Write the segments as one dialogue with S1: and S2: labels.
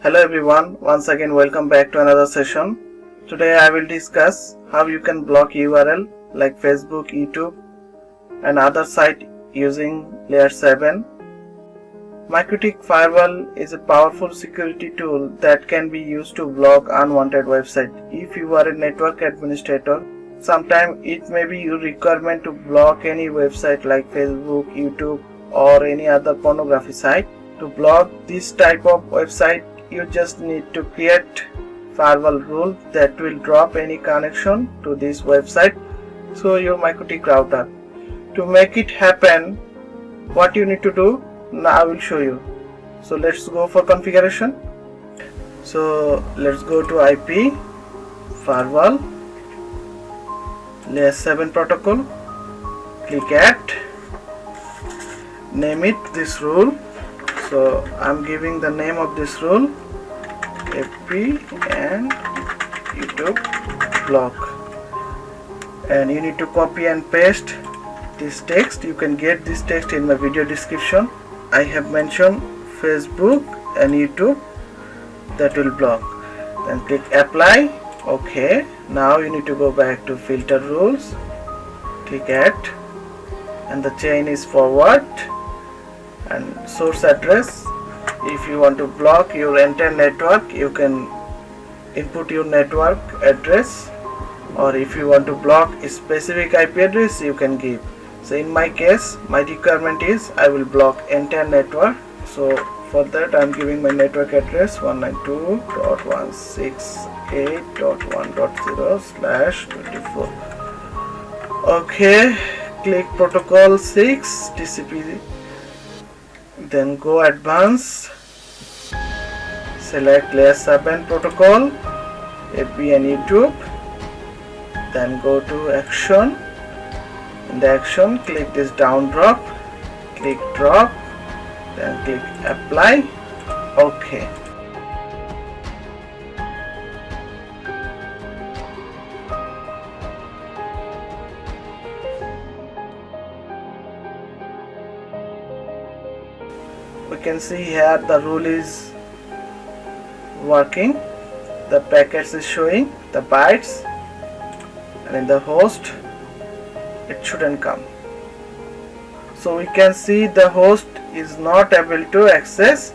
S1: Hello everyone, once again welcome back to another session. Today I will discuss how you can block URL like Facebook, YouTube and other site using Layer 7. MikroTik Firewall is a powerful security tool that can be used to block unwanted websites. If you are a network administrator, sometimes it may be your requirement to block any website like Facebook, YouTube or any other pornography site. To block this type of website, you just need to create firewall rule that will drop any connection to this website through your MikroTik router. To make it happen, what you need to do, now I will show you. So let's go for configuration. So let's go to IP, firewall, layer 7 protocol, click add, name it this rule. So I'm giving the name of this rule FB and YouTube block, and you need to copy and paste this text. You can get this text in my video description. I have mentioned Facebook and YouTube that will block. Then click apply. Okay, now you need to go back to filter rules, click add, and the chain is forward and source address. If you want to block your entire network, you can input your network address, or if you want to block a specific IP address, you can give. So in my case, my requirement is I will block entire network. So for that I am giving my network address 192.168.1.0/24. Okay, click protocol 6 TCP. Then go advanced, select layer 7 protocol, FB and YouTube, then go to action. In the action, click this down drop, click drop, then click apply. Okay. We can see here the rule is working, the packets is showing the bytes, and in the host it shouldn't come. So we can see the host is not able to access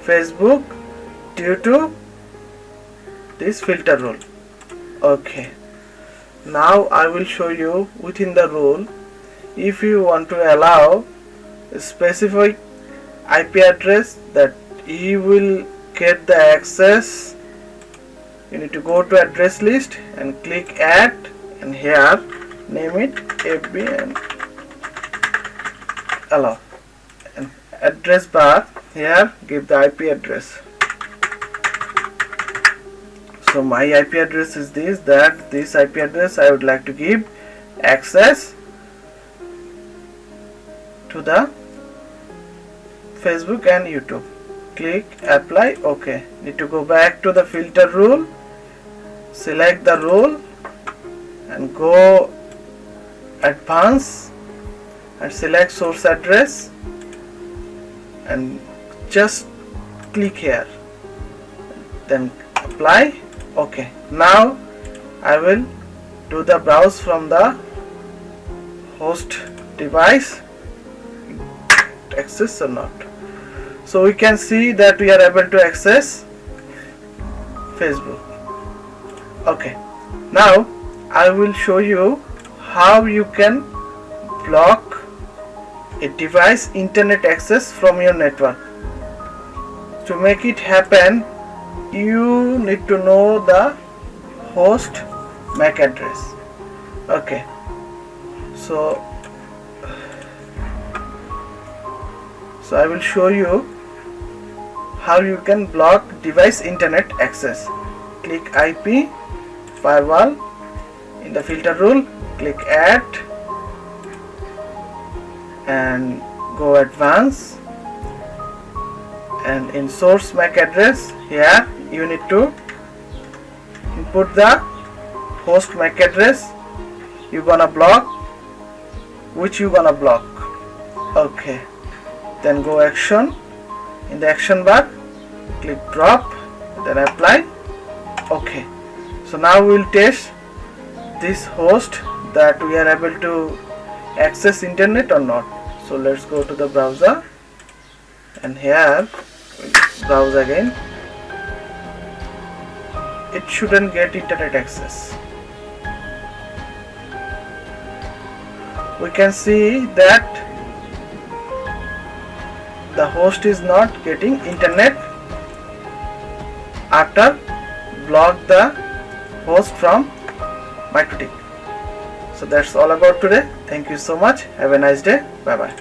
S1: Facebook due to this filter rule. Okay, now I will show you within the rule, if you want to allow a specific IP address that he will get the access, you need to go to address list and click add, and here name it FB and allow, and address bar here give the IP address. So my IP address is this IP address I would like to give access to the Facebook and YouTube. Click apply. Okay, need to go back to the filter rule, select the rule and go advanced and select source address and just click here, then apply. Okay, now I will do the browse from the host device, access or not. So we can see that we are able to access Facebook. Okay, now I will show you how you can block a device internet access from your network. To make it happen, you need to know the host MAC address. Okay, so I will show you how you can block device internet access. Click IP, firewall, in the filter rule, click add and go advanced, and in source MAC address here you need to input the host MAC address you gonna block, which you gonna block. Okay, then go action. In the action bar click drop, then apply. Okay, so now we will test this host that we are able to access internet or not. So let's go to the browser, and here we browse again. It shouldn't get internet access. We can see that the host is not getting internet after block the host from MikroTik. So that's all about today. Thank you so much. Have a nice day. Bye bye.